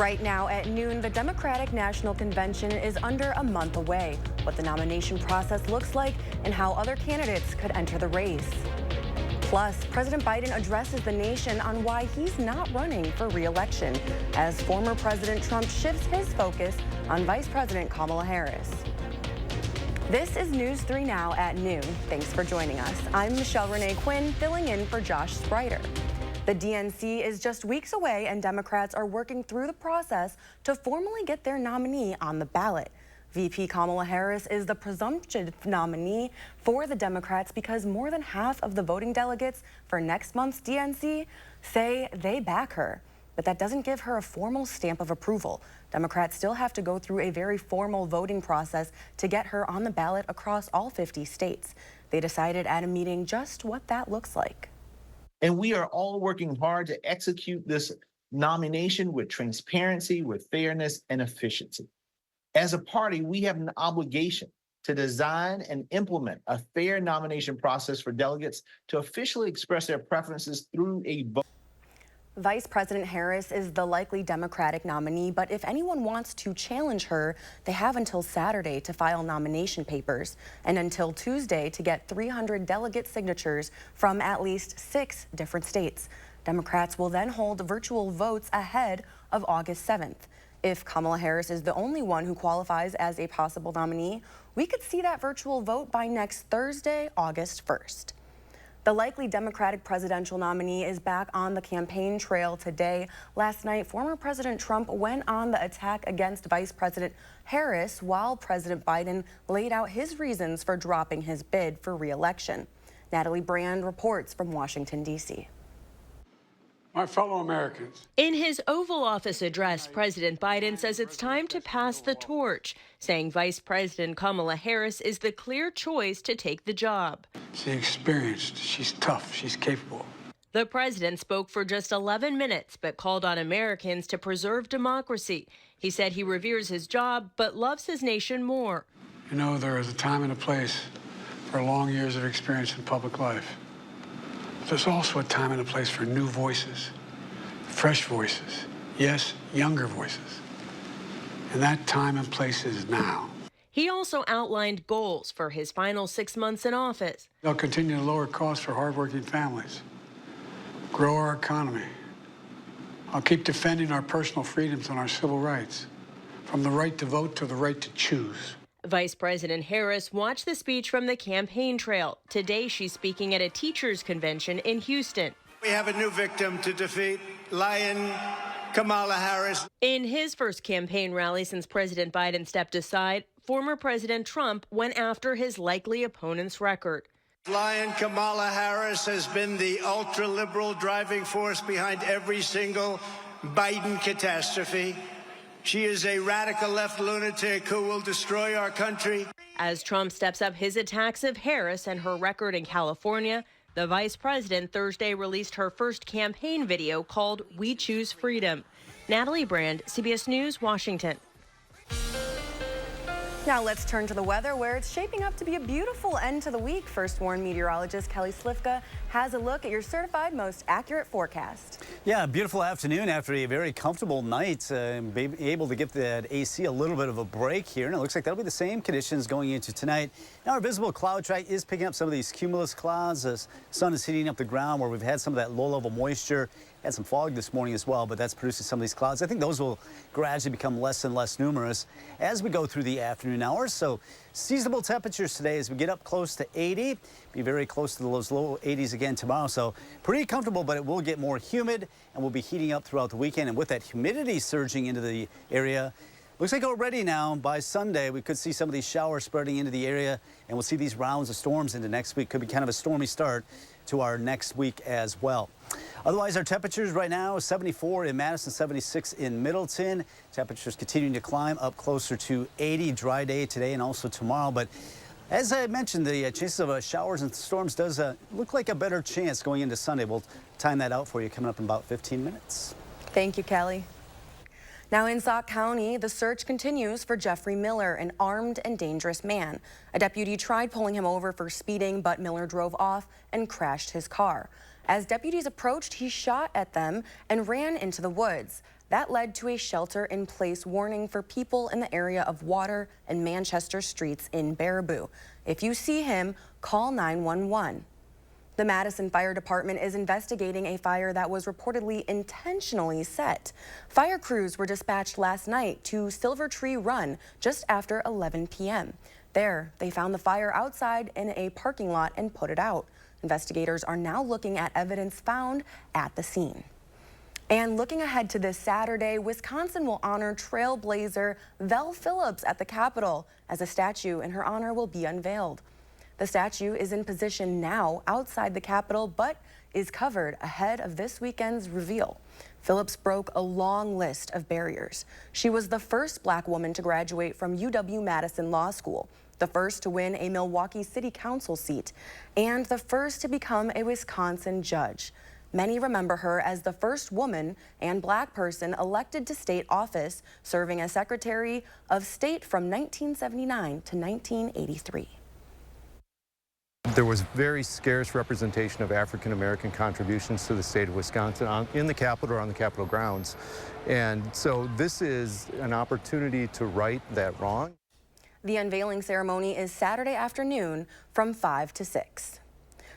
Right now at noon, the Democratic National Convention is under a month away. What the nomination process looks like and how other candidates could enter the race. Plus, President Biden addresses the nation on why he's not running for re-election as former President Trump shifts his focus on Vice President Kamala Harris. This is News 3 Now at noon. Thanks for joining us. I'm Michelle Renee Quinn, filling in for Josh Sprider. The DNC is just weeks away, and Democrats are working through the process to formally get their nominee on the ballot. VP Kamala Harris is the presumptive nominee for the Democrats because more than half of the voting delegates for next month's DNC say they back her. But that doesn't give her a formal stamp of approval. Democrats still have to go through a very formal voting process to get her on the ballot across all 50 states. They decided at a meeting just what that looks like. And we are all working hard to execute this nomination with transparency, with fairness, and efficiency. As a party, we have an obligation to design and implement a fair nomination process for delegates to officially express their preferences through a vote. Vice President Harris is the likely Democratic nominee, but if anyone wants to challenge her, they have until Saturday to file nomination papers and until Tuesday to get 300 delegate signatures from at least 6 different states. Democrats will then hold virtual votes ahead of August 7th. If Kamala Harris is the only one who qualifies as a possible nominee, we could see that virtual vote by next Thursday, August 1st. The likely Democratic presidential nominee is back on the campaign trail today. Last night, former President Trump went on the attack against Vice President Harris while President Biden laid out his reasons for dropping his bid for re-election. Natalie Brand reports from Washington, D.C. My fellow Americans. In his Oval Office address, President Biden says it's time to pass the torch, saying Vice President Kamala Harris is the clear choice to take the job. She's experienced, she's tough, she's capable. The president spoke for just 11 minutes, but called on Americans to preserve democracy. He said he reveres his job, but loves his nation more. You know, there is a time and a place for long years of experience in public life. There's also a time and a place for new voices, fresh voices, yes, younger voices. And that time and place is now. He also outlined goals for his final 6 months in office. They'll continue to lower costs for hardworking families, grow our economy. I'll keep defending our personal freedoms and our civil rights, from the right to vote to the right to choose. Vice President Harris watched the speech from the campaign trail. Today, she's speaking at a teachers' convention in Houston. We have a new victim to defeat, Lion Kamala Harris. In his first campaign rally since President Biden stepped aside, former President Trump went after his likely opponent's record. Lion Kamala Harris has been the ultra-liberal driving force behind every single Biden catastrophe. She is a radical left lunatic who will destroy our country. As Trump steps up his attacks of Harris and her record in California, the vice president Thursday released her first campaign video called "We Choose Freedom." Natalie Brand, CBS News, Washington. Now let's turn to the weather, where it's shaping up to be a beautiful end to the week. First Warn meteorologist Kelly Slifka has a look at your certified most accurate forecast. Yeah, beautiful afternoon after a very comfortable night. Able to give that AC a little bit of a break here, and it looks like that'll be the same conditions going into tonight. Now our visible cloud track is picking up some of these cumulus clouds. The sun is heating up the ground where we've had some of that low-level moisture. Had some fog this morning as well, but that's producing some of these clouds. I think those will gradually become less and less numerous as we go through the afternoon hours. So seasonable temperatures today as we get up close to 80. Be very close to those low 80s again tomorrow. So pretty comfortable, but it will get more humid and will be heating up throughout the weekend. And with that humidity surging into the area, looks like already now by Sunday we could see some of these showers spreading into the area, and we'll see these rounds of storms into next week. Could be kind of a stormy start to our next week as well. Otherwise, our temperatures right now 74 in Madison, 76 in Middleton. Temperatures continuing to climb up closer to 80. Dry day today and also tomorrow. But as I mentioned, the chances of showers and storms does look like a better chance going into Sunday. We'll time that out for you coming up in about 15 minutes. Thank you, Kelly. Now in Sauk County, the search continues for Jeffrey Miller, an armed and dangerous man. A deputy tried pulling him over for speeding, but Miller drove off and crashed his car. As deputies approached, he shot at them and ran into the woods. That led to a shelter-in-place warning for people in the area of Water and Manchester streets in Baraboo. If you see him, call 911. The Madison Fire Department is investigating a fire that was reportedly intentionally set. Fire crews were dispatched last night to Silver Tree Run just after 11 p.m. There, they found the fire outside in a parking lot and put it out. Investigators are now looking at evidence found at the scene. And looking ahead to this Saturday, Wisconsin will honor trailblazer Vel Phillips at the Capitol as a statue in her honor will be unveiled. The statue is in position now outside the Capitol, but is covered ahead of this weekend's reveal. Phillips broke a long list of barriers. She was the first Black woman to graduate from UW-Madison Law School, the first to win a Milwaukee City Council seat, and the first to become a Wisconsin judge. Many remember her as the first woman and Black person elected to state office, serving as Secretary of State from 1979 to 1983. There was very scarce representation of African-American contributions to the state of Wisconsin in the Capitol or on the Capitol grounds. And so this is an opportunity to right that wrong. The unveiling ceremony is Saturday afternoon from 5 to 6.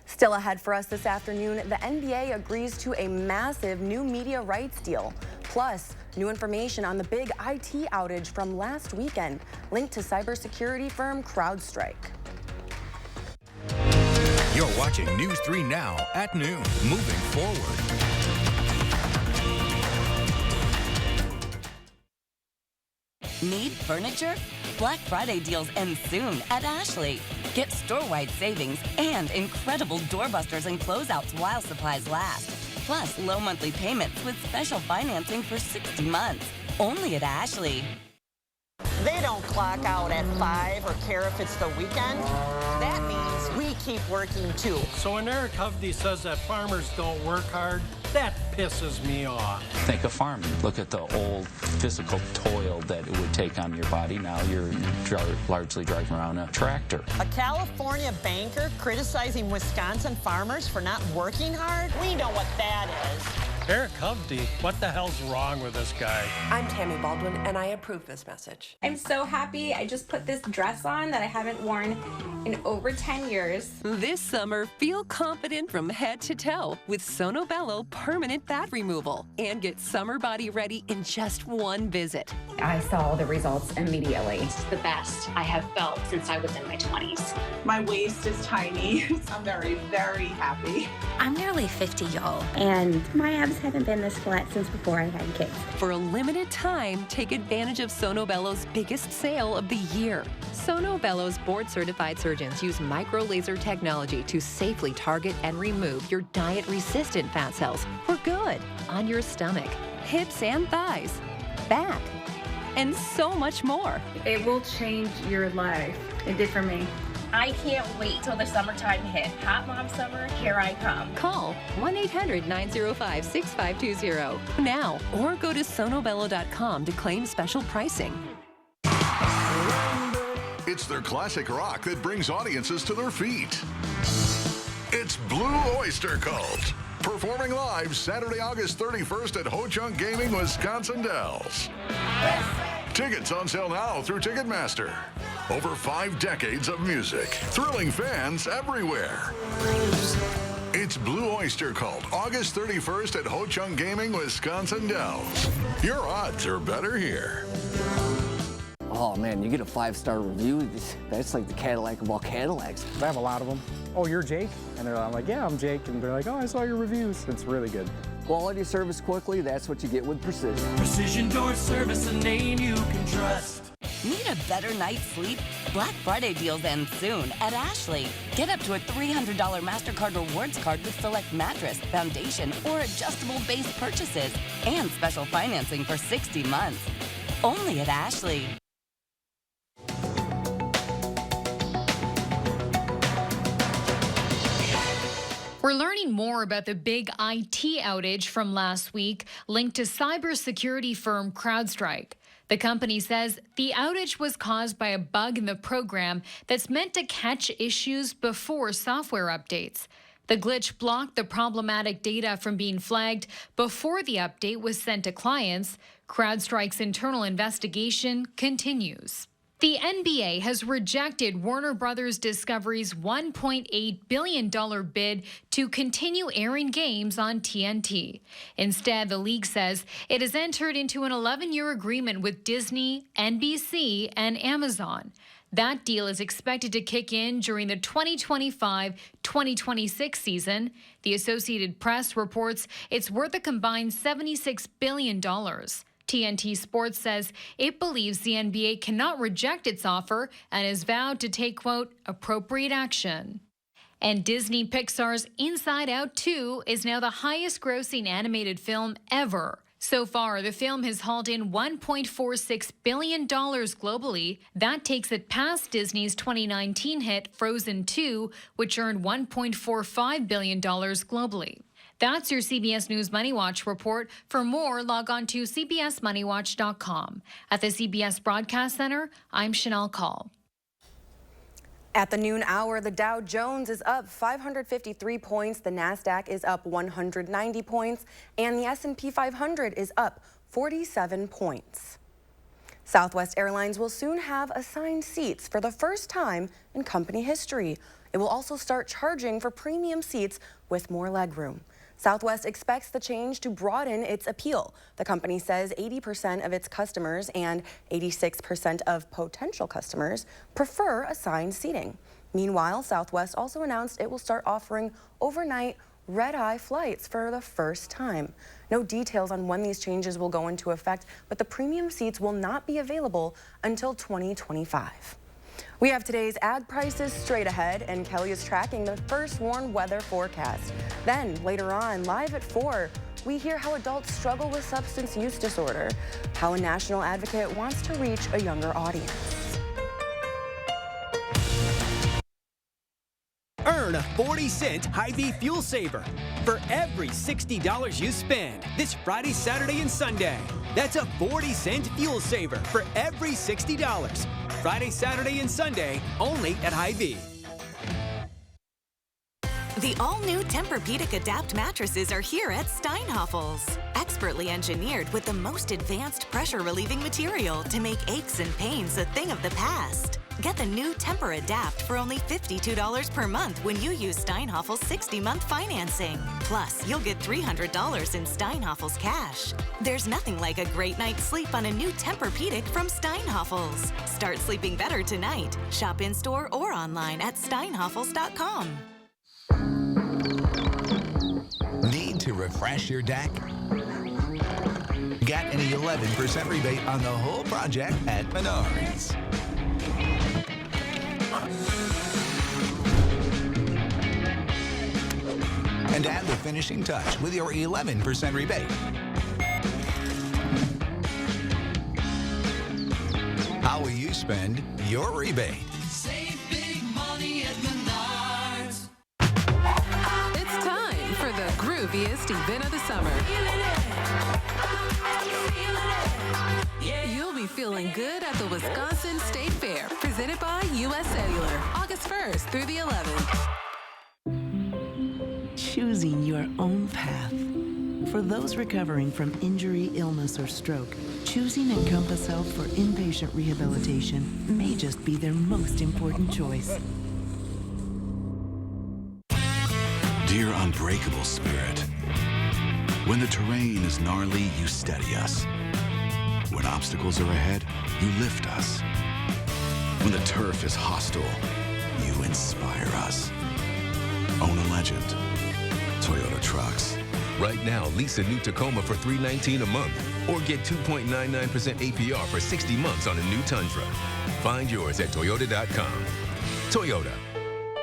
Still ahead for us this afternoon, the NBA agrees to a massive new media rights deal. Plus, new information on the big IT outage from last weekend, linked to cybersecurity firm CrowdStrike. You're watching News 3 Now at noon. Moving forward. Need furniture? Black Friday deals end soon at Ashley. Get store-wide savings and incredible doorbusters and closeouts while supplies last. Plus, low monthly payments with special financing for 60 months. Only at Ashley. They don't clock out at 5 or care if it's the weekend. That means we keep working too. So when Eric Hovde says that farmers don't work hard, that pisses me off. Think of farming. Look at the old physical toil that it would take on your body. Now you're largely driving around a tractor. A California banker criticizing Wisconsin farmers for not working hard? We know what that is. Eric Hovde, what the hell's wrong with this guy? I'm Tammy Baldwin, and I approve this message. I'm so happy I just put this dress on that I haven't worn in over 10 years. This summer, feel confident from head to toe with Sono Bello Permanent Fat Removal and get summer body ready in just one visit. I saw the results immediately. It's the best I have felt since I was in my 20s. My waist is tiny. I'm very, very happy. I'm nearly 50, y'all, and my abs haven't been this flat since before I had kids. For a limited time, take advantage of Sono Bello's biggest sale of the year. Sono Bello's board-certified surgeons use micro-laser technology to safely target and remove your diet-resistant fat cells for good on your stomach, hips and thighs, back, and so much more. It will change your life. It did for me. I can't wait till the summertime hit. Hot Mom Summer, here I come. Call 1-800-905-6520 now or go to sonobello.com to claim special pricing. It's their classic rock that brings audiences to their feet. It's Blue Oyster Cult, performing live Saturday, August 31st at Ho Chunk Gaming, Wisconsin Dells. Tickets on sale now through Ticketmaster. Over 5 decades of music, thrilling fans everywhere. It's Blue Oyster Cult, August 31st at Ho Chunk Gaming, Wisconsin Dells. Your odds are better here. Oh man, you get a 5-star review. That's like the Cadillac of all Cadillacs. I have a lot of them. Oh, you're Jake? And I'm like, yeah, I'm Jake. And they're like, oh, I saw your reviews. It's really good. Quality service quickly, that's what you get with Precision. Precision Door Service, a name you can trust. Need a better night's sleep? Black Friday deals end soon at Ashley. Get up to a $300 MasterCard Rewards card with select mattress, foundation, or adjustable base purchases. And special financing for 60 months. Only at Ashley. We're learning more about the big IT outage from last week linked to cybersecurity firm CrowdStrike. The company says the outage was caused by a bug in the program that's meant to catch issues before software updates. The glitch blocked the problematic data from being flagged before the update was sent to clients. CrowdStrike's internal investigation continues. The NBA has rejected Warner Bros. Discovery's $1.8 billion bid to continue airing games on TNT. Instead, the league says it has entered into an 11-year agreement with Disney, NBC, and Amazon. That deal is expected to kick in during the 2025-2026 season. The Associated Press reports it's worth a combined $76 billion. TNT Sports says it believes the NBA cannot reject its offer and has vowed to take, quote, appropriate action. And Disney Pixar's Inside Out 2 is now the highest grossing animated film ever. So far, the film has hauled in $1.46 billion globally. That takes it past Disney's 2019 hit Frozen 2, which earned $1.45 billion globally. That's your CBS News Money Watch report. For more, log on to cbsmoneywatch.com. At the CBS Broadcast Center, I'm Chanel Call. At the noon hour, the Dow Jones is up 553 points, the NASDAQ is up 190 points, and the S&P 500 is up 47 points. Southwest Airlines will soon have assigned seats for the first time in company history. It will also start charging for premium seats with more legroom. Southwest expects the change to broaden its appeal. The company says 80% of its customers and 86% of potential customers prefer assigned seating. Meanwhile, Southwest also announced it will start offering overnight red-eye flights for the first time. No details on when these changes will go into effect, but the premium seats will not be available until 2025. We have today's ad prices straight ahead, and Kelly is tracking the first warned weather forecast. Then, later on, live at 4, we hear how adults struggle with substance use disorder, how a national advocate wants to reach a younger audience. Earn a 40-cent Hy-Vee Fuel Saver for every $60 you spend this Friday, Saturday, and Sunday. That's a 40-cent fuel saver for every $60. Friday, Saturday, and Sunday, only at Hy-Vee. The all-new Tempur-Pedic Adapt mattresses are here at Steinhoffel's. Expertly engineered with the most advanced pressure-relieving material to make aches and pains a thing of the past. Get the new Tempur Adapt for only $52 per month when you use Steinhoffel's 60-month financing. Plus, you'll get $300 in Steinhoffel's cash. There's nothing like a great night's sleep on a new Tempur-Pedic from Steinhoffel's. Start sleeping better tonight. Shop in-store or online at steinhoffels.com. Need to refresh your deck? Get an 11% rebate on the whole project at Menards. And add the finishing touch with your 11% rebate. How will you spend your rebate? Save big money at Menards. It's time for the grooviest event of the summer. You'll be feeling good at the Wisconsin State Fair, presented by U.S. Cellular, August 1st through the 11th. Choosing your own path. For those recovering from injury, illness, or stroke, choosing Encompass Health for inpatient rehabilitation may just be their most important choice. Dear unbreakable spirit, when the terrain is gnarly, you steady us. When obstacles are ahead, you lift us. When the turf is hostile, you inspire us. Own a legend. Toyota Trucks. Right now, lease a new Tacoma for $319 a month or get 2.99% APR for 60 months on a new Tundra. Find yours at Toyota.com. Toyota.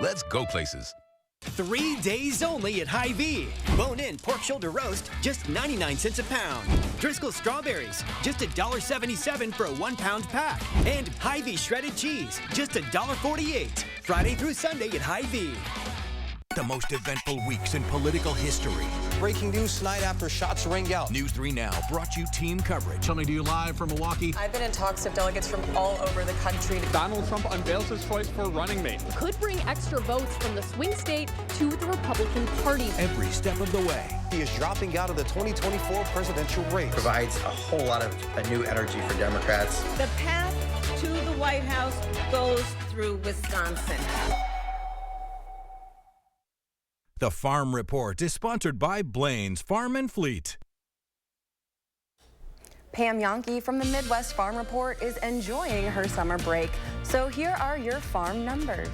Let's go places. 3 days only at Hy-Vee. Bone-in pork shoulder roast, just 99 cents a pound. Driscoll's strawberries, just $1.77 for a 1-pound pack. And Hy-Vee shredded cheese, just $1.48. Friday through Sunday at Hy-Vee. the most eventful weeks in political history. Breaking news tonight after shots ring out. News 3 Now brought you team coverage. Coming to you live from Milwaukee. I've been in talks with delegates from all over the country. Donald Trump unveils his choice for running mate. Could bring extra votes from the swing state to the Republican Party. Every step of the way. He is dropping out of the 2024 presidential race. Provides a whole lot of new energy for Democrats. The path to the White House goes through Wisconsin. The Farm Report is sponsored by Blaine's Farm and Fleet. Pam Yonke from the Midwest Farm Report is enjoying her summer break. So here are your farm numbers.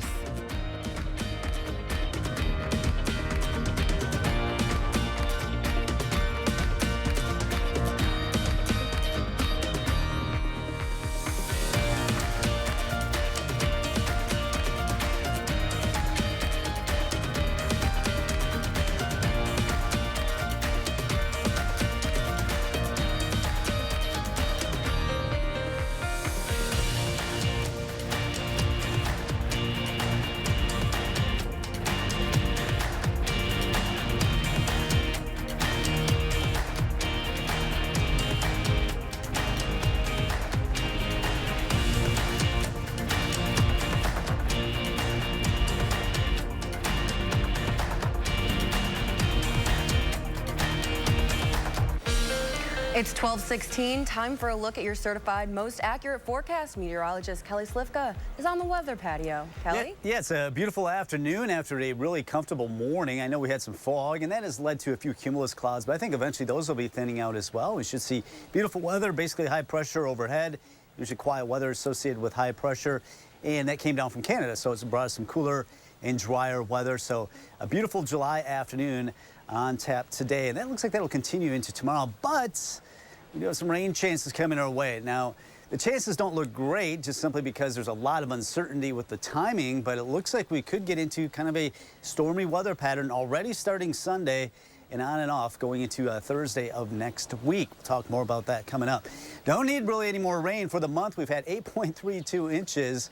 It's 12:16. Time for a look at your certified most accurate forecast. Meteorologist Kelly Slifka is on the weather patio. Kelly? Yeah, it's a beautiful afternoon after a really comfortable morning. I know we had some fog, and that has led to a few cumulus clouds, but I think eventually those will be thinning out as well. We should see beautiful weather, basically high pressure overhead. Usually quiet weather associated with high pressure, and that came down from Canada, so it's brought us some cooler and drier weather. So a beautiful July afternoon on tap today, and that looks like that'll continue into tomorrow, but we do have some rain chances coming our way. Now, the chances don't look great just simply because there's a lot of uncertainty with the timing, but it looks like we could get into kind of a stormy weather pattern already starting Sunday and on and off going into Thursday of next week. We'll talk more about that coming up. Don't need really any more rain for the month. We've had 8.32 inches.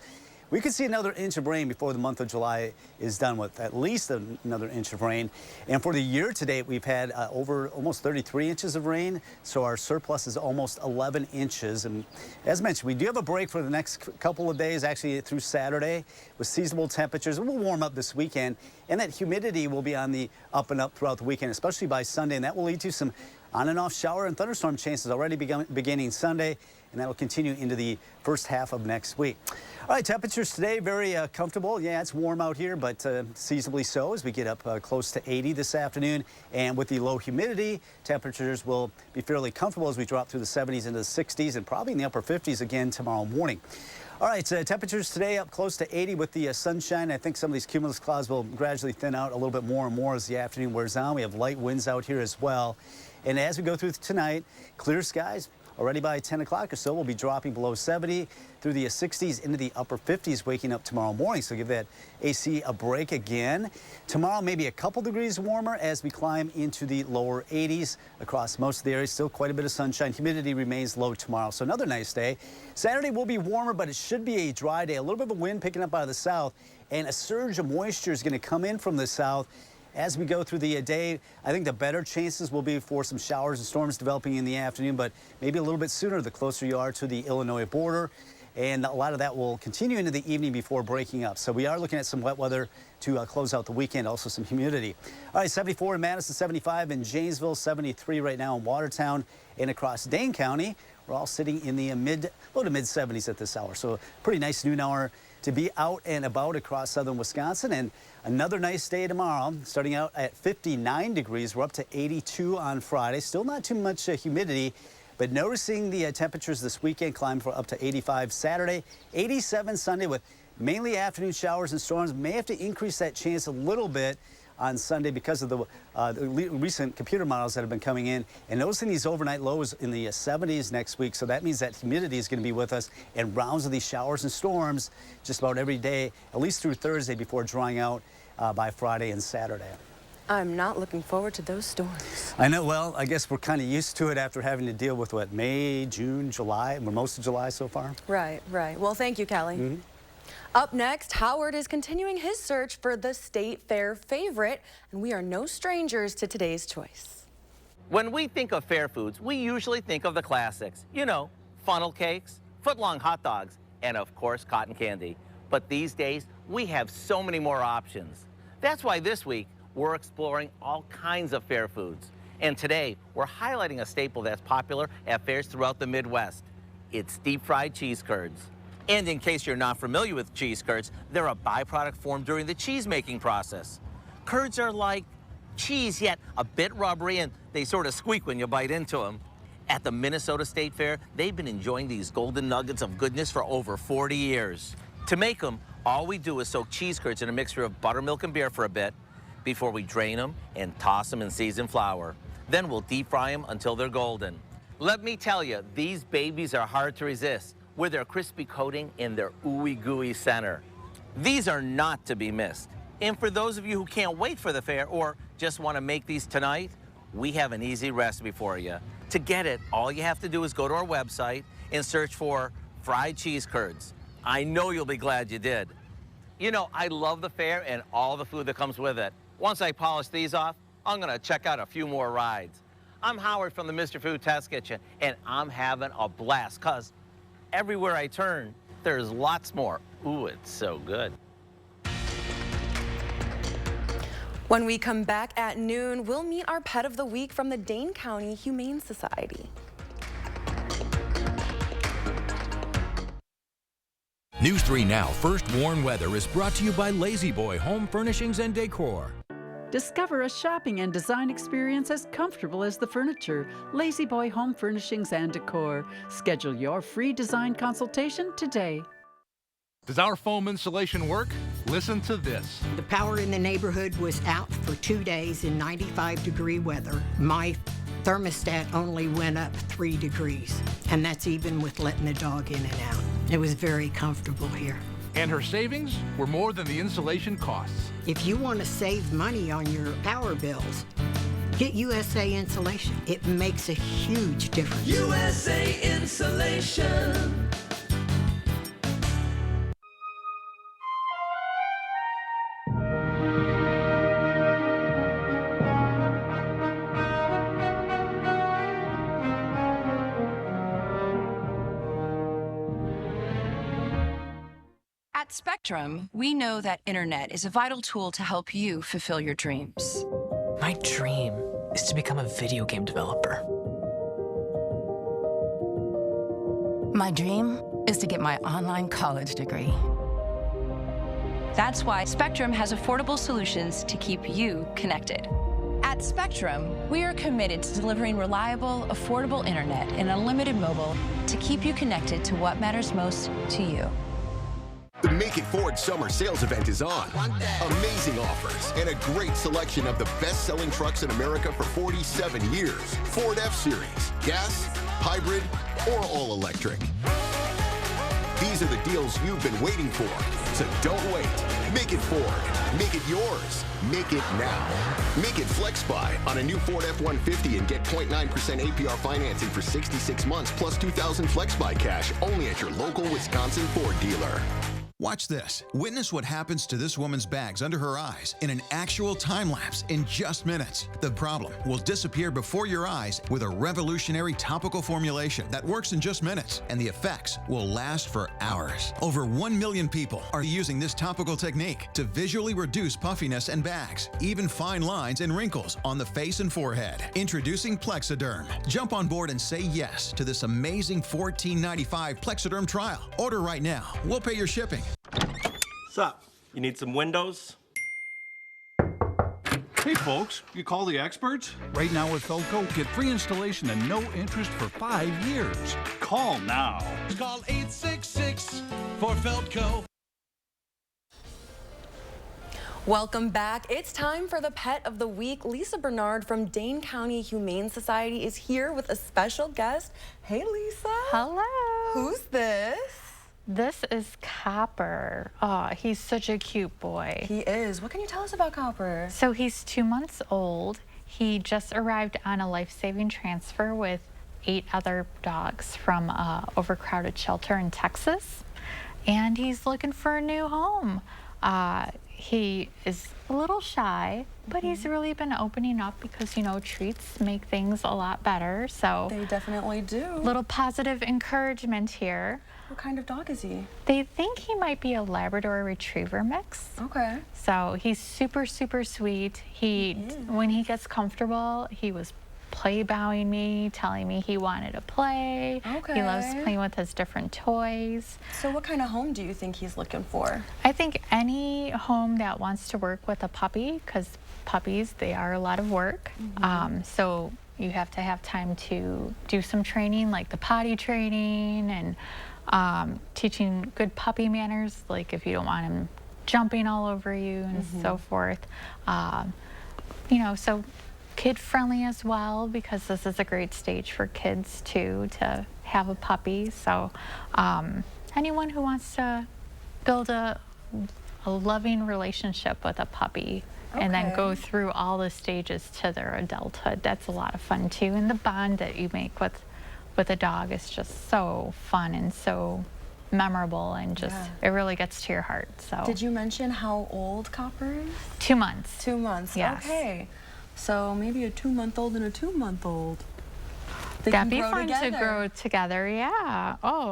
We could see another inch of rain before the month of July is done with, at least another inch of rain. And for the year to date, we've had over almost 33 inches of rain. So our surplus is almost 11 inches. And as mentioned, we do have a break for the next couple of days, actually through Saturday, with seasonable temperatures. It will warm up this weekend, and that humidity will be on the up and up throughout the weekend, especially by Sunday. And that will lead to some on and off shower and thunderstorm chances already beginning Sunday, and that will continue into the first half of next week. All right, temperatures today very comfortable. Yeah, it's warm out here, but seasonably so as we get up close to 80 this afternoon. And with the low humidity, temperatures will be fairly comfortable as we drop through the 70s into the 60s and probably in the upper 50s again tomorrow morning. All right, temperatures today up close to 80 with the sunshine. I think some of these cumulus clouds will gradually thin out a little bit more and more as the afternoon wears on. We have light winds out here as well. And as we go through tonight, clear skies. Already by 10 o'clock or so, we'll be dropping below 70 through the 60s into the upper 50s waking up tomorrow morning. So give that AC a break again. Tomorrow, maybe a couple degrees warmer as we climb into the lower 80s across most of the area. Still quite a bit of sunshine. Humidity remains low tomorrow. So another nice day. Saturday will be warmer, but it should be a dry day. A little bit of a wind picking up out of the south, and a surge of moisture is going to come in from the south. As we go through the day, I think the better chances will be for some showers and storms developing in the afternoon, but maybe a little bit sooner the closer you are to the Illinois border. And a lot of that will continue into the evening before breaking up. So we are looking at some wet weather to close out the weekend, also some humidity. All right, 74 in Madison, 75 in Janesville, 73 right now in Watertown and across Dane County. We're all sitting in the low to mid 70s at this hour. So a pretty nice noon hour to be out and about across southern Wisconsin. And another nice day tomorrow, starting out at 59 degrees. We're up to 82 on Friday. Still not too much humidity, but noticing the temperatures this weekend climb for up to 85 Saturday, 87 Sunday with mainly afternoon showers and storms. May have to increase that chance a little bit on Sunday because of the recent computer models that have been coming in, and noticing these overnight lows in the 70s next week. So that means that humidity is going to be with us and rounds of these showers and storms just about every day, at least through Thursday before drying out by Friday and Saturday. I'm not looking forward to those storms. I know. Well, I guess we're kind of used to it after having to deal with what, May, June, July, or most of July so far. Right, right. Well, thank you, Kelly. Up next, Howard is continuing his search for the State Fair favorite, and we are no strangers to today's choice. When we think of fair foods, we usually think of the classics. You know, funnel cakes, foot-long hot dogs, and of course, cotton candy. But these days, we have so many more options. That's why this week, we're exploring all kinds of fair foods. And today, we're highlighting a staple that's popular at fairs throughout the Midwest. It's deep-fried cheese curds. And in case you're not familiar with cheese curds, they're a byproduct formed during the cheese-making process. Curds are like cheese, yet a bit rubbery, and they sort of squeak when you bite into them. At the Minnesota State Fair, they've been enjoying these golden nuggets of goodness for over 40 years. To make them, all we do is soak cheese curds in a mixture of buttermilk and beer for a bit before we drain them and toss them in seasoned flour. Then we'll deep fry them until they're golden. Let me tell you, these babies are hard to resist with their crispy coating and their ooey gooey center. These are not to be missed. And for those of you who can't wait for the fair or just want to make these tonight, we have an easy recipe for you. To get it, all you have to do is go to our website and search for fried cheese curds. I know you'll be glad you did. You know, I love the fair and all the food that comes with it. Once I polish these off, I'm gonna check out a few more rides. I'm Howard from the Mr. Food Test Kitchen, and I'm having a blast, 'cause everywhere I turn, there's lots more. Ooh, it's so good. When we come back at noon, we'll meet our pet of the week from the Dane County Humane Society. News 3 Now First Warn Weather is brought to you by Lazy Boy Home Furnishings and Decor. Discover a shopping and design experience as comfortable as the furniture. Lazy Boy Home Furnishings and Decor. Schedule your free design consultation today. Does our foam insulation work? Listen to this. The power in the neighborhood was out for 2 days in 95-degree weather. My thermostat only went up 3 degrees, and that's even with letting the dog in and out. It was very comfortable here. And her savings were more than the insulation costs. If you want to save money on your power bills, get USA Insulation. It makes a huge difference. USA Insulation. At Spectrum, we know that internet is a vital tool to help you fulfill your dreams. My dream is to become a video game developer. My dream is to get my online college degree. That's why Spectrum has affordable solutions to keep you connected. At Spectrum, we are committed to delivering reliable, affordable internet and unlimited mobile to keep you connected to what matters most to you. The Make It Ford Summer Sales Event is on. Amazing offers and a great selection of the best-selling trucks in America for 47 years. Ford F-Series, gas, hybrid, or all-electric. These are the deals you've been waiting for. So don't wait. Make it Ford. Make it yours. Make it now. Make it Flex Buy on a new Ford F-150 and get 0.9% APR financing for 66 months plus $2,000 Flex Buy cash only at your local Wisconsin Ford dealer. Watch this. Witness what happens to this woman's bags under her eyes in an actual time lapse in just minutes. The problem will disappear before your eyes with a revolutionary topical formulation that works in just minutes, and the effects will last for hours. Over 1 million people are using this topical technique to visually reduce puffiness and bags, even fine lines and wrinkles on the face and forehead. Introducing Plexiderm. Jump on board and say yes to this amazing $14.95 Plexiderm trial. Order right now. We'll pay your shipping. Sup? You need some windows? Hey folks, you call the experts? Right now with Feldco, get free installation and no interest for 5 years. Call now. Call 866 for Feldco. Welcome back. It's time for the Pet of the Week. Lisa Bernard from Dane County Humane Society is here with a special guest. Hey, Lisa. Hello. Who's this? This is Copper. Oh, he's such a cute boy. He is. What can you tell us about Copper? So he's 2 months old. He just arrived on a life-saving transfer with 8 other dogs from an overcrowded shelter in Texas. and he's looking for a new home. He is a little shy, but he's really been opening up because, you know, treats make things a lot better. So they definitely do. Little positive encouragement here. What kind of dog is he? They think he might be a Labrador Retriever mix. Okay. So he's super, super sweet. When he gets comfortable, he was play bowing me, telling me he wanted to play. Okay. He loves playing with his different toys. So what kind of home do you think he's looking for? I think any home that wants to work with a puppy, because puppies, they are a lot of work. So you have to have time to do some training, like the potty training and teaching good puppy manners, like if you don't want him jumping all over you and so forth. You know, so kid-friendly as well, because this is a great stage for kids too to have a puppy. So anyone who wants to build a loving relationship with a puppy and then go through all the stages to their adulthood, that's a lot of fun too. And the bond that you make with a dog is just so fun and so memorable, and just it really gets to your heart. So did you mention how old Copper is? 2 months. 2 months. Yes. Okay. So maybe a 2-month-old and a 2-month-old. That'd be fun to grow together. Yeah. Oh,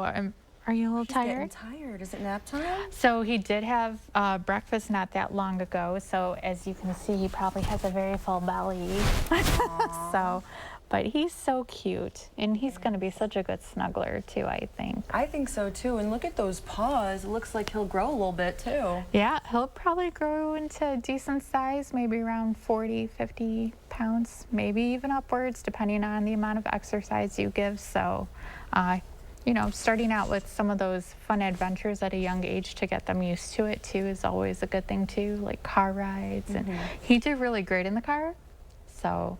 are you a little tired? Getting tired. Is it nap time? So he did have breakfast not that long ago. So as you can see, he probably has a very full belly. So, but he's so cute, and he's going to be such a good snuggler too, I think. I think so too. And look at those paws. It looks like he'll grow a little bit too. Yeah, he'll probably grow into a decent size, maybe around 40, 50 pounds, maybe even upwards, depending on the amount of exercise you give. So, you know, starting out with some of those fun adventures at a young age to get them used to it too is always a good thing too, like car rides. And he did really great in the car. So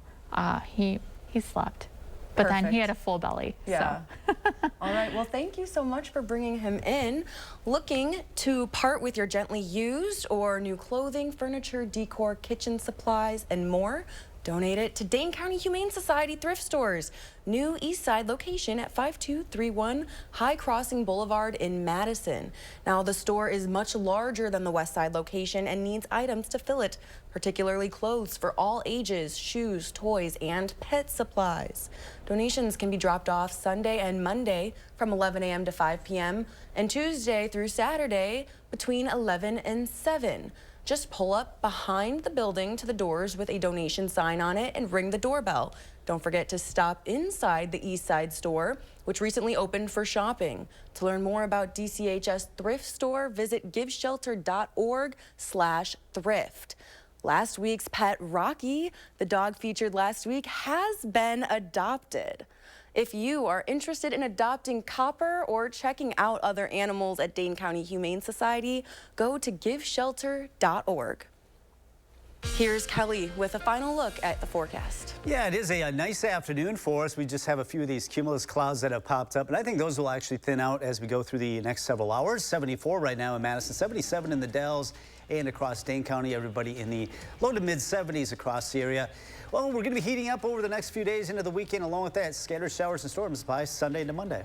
he slept, but then he had a full belly. Yeah. So. All right. Well, thank you so much for bringing him in. Looking to part with your gently used or new clothing, furniture, decor, kitchen supplies, and more? Donate it to Dane County Humane Society thrift stores. New East Side location at 5231 High Crossing Boulevard in Madison. Now, the store is much larger than the West Side location and needs items to fill it, particularly clothes for all ages, shoes, toys, and pet supplies. Donations can be dropped off Sunday and Monday from 11 a.m. to 5 p.m. and Tuesday through Saturday between 11 and 7. Just pull up behind the building to the doors with a donation sign on it and ring the doorbell. Don't forget to stop inside the East Side store, which recently opened for shopping. To learn more about DCHS Thrift Store, visit giveshelter.org/thrift. Last week's pet, Rocky, the dog featured last week, has been adopted. If you are interested in adopting Copper or checking out other animals at Dane County Humane Society, go to giveshelter.org. Here's Kelly with a final look at the forecast. Yeah, it is a nice afternoon for us. We just have a few of these cumulus clouds that have popped up, and I think those will actually thin out as we go through the next several hours. 74 right now in Madison, 77 in the Dells and across Dane County. Everybody in the low to mid 70s across the area. Well, we're going to be heating up over the next few days into the weekend. Along with that, scattered showers and storms by Sunday into Monday.